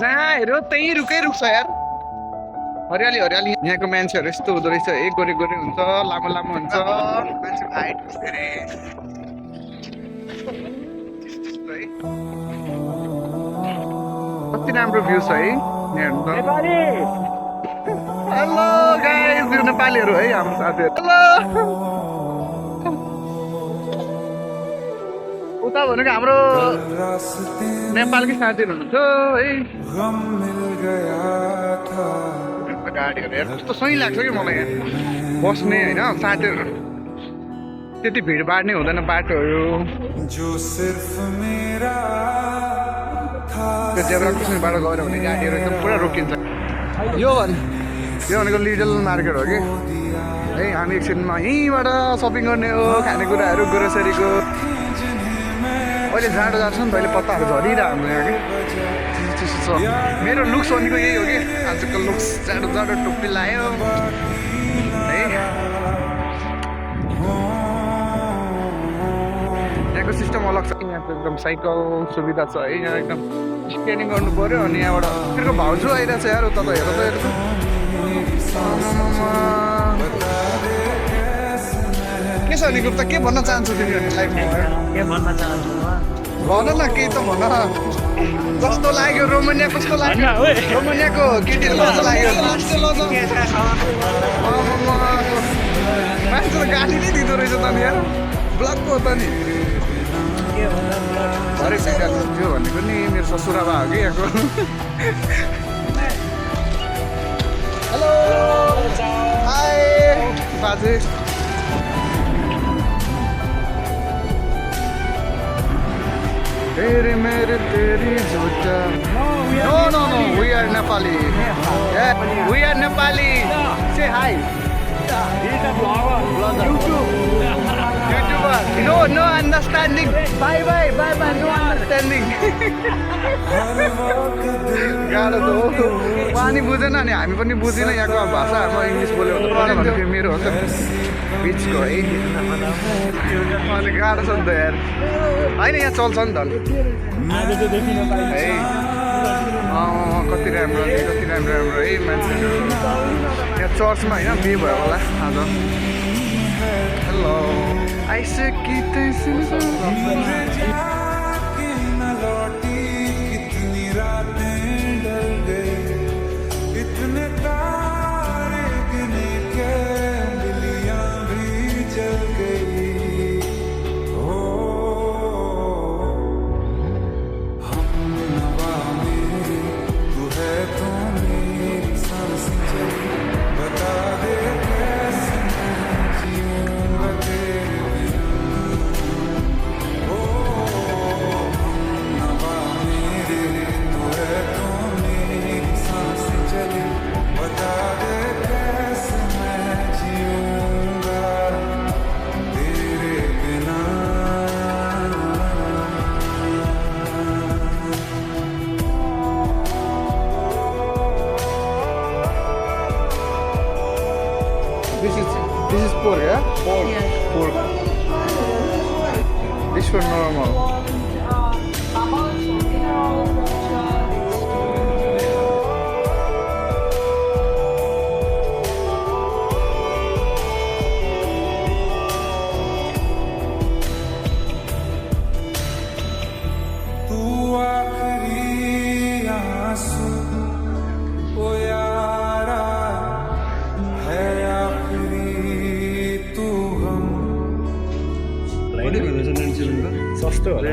जहाँ हेऱ्यो त्यही रुखै रुख छ यार। हरियाली हरियाली। यहाँको मान्छेहरू यस्तो हुँदो रहेछ, एक गोरे गोरे हुन्छ, लामो लामो हुन्छ। मान्छेको हाइट कति राम्रो भ्यू छ है यहाँ। हेलो गाइस, यो नेपालीहरू है हाम्रो साथीहरू। हेलो उता भनेको हाम्रो नेपालकै साथीहरू हुनुहुन्छ है। गाडीहरू हेर कस्तो सही लाग्छ कि मलाई यहाँ बस्ने होइन, साथीहरू त्यति भिडभाड नै हुँदैन बाटोहरू। त्यो जेब्रा क्रसिङबाट गएर भने गाडीहरू एकदम पुरा रोकिन्छ। यो भनेको लिटल मार्केट हो कि है। हामी एकछिनमा यहीँबाट सपिङ गर्ने हो, खानेकुराहरू ग्रोसरीको। अहिले जाडो जान्छ नि त, अहिले पत्ताहरू झरिरहेको हाम्रो यहाँ कि चिसो छ। मेरो लुक्स भनेको यही हो कि आजकल लुक्स जाडो जाडो टोपी लायो है। यहाँको सिस्टम अलग छ, यहाँको एकदम साइकल सुविधा छ है। यहाँ एकदम स्केटिङ गर्नु पऱ्यो। अनि यहाँबाट तिम्रो भाउजू आइरहेको छ यार, उता त हेर त हेर्छु। के छ नि गुप्ता, के भन्न चाहन्छौ तिमीहरूले लाइफमा? के भन्न चाहन्छु भन न, केही त भन। कस्तो लाग्यो रोमानिया, कस्तो लाग्यो रोमानियाको केटीहरू कस्तो लाग्यो? मान्छे त गाली नै दिँदो रहेछ त नि यार, ब्लकको हो त नि। अरे त्यो भनेको नि मेरो ससुराबा हो कि यहाँको। हेलो हाई बाजे। तेरे मेरे तेरी झुटा। No, we are Nepali. Yeah, we are Nepali. Say hi. He's a vlogger. YouTuber. No understanding. Bye, no understanding. गाह्रो त हो, उहाँ नि बुझेन नि हामी पनि बुझिनँ यहाँको भाषा। म इङ्ग्लिस बोल्यो भने त्यो मेरो हो त बिचको है। अनि गाह्रो छ नि त यार, होइन यहाँ चल्छ नि त है। कति राम्रो है मान्छेहरू यहाँ चर्चमा होइन, बिहे भयो होला आज। हेलो आइसे कि This is pork, yeah? Pork. This one normal. सस्तो होला।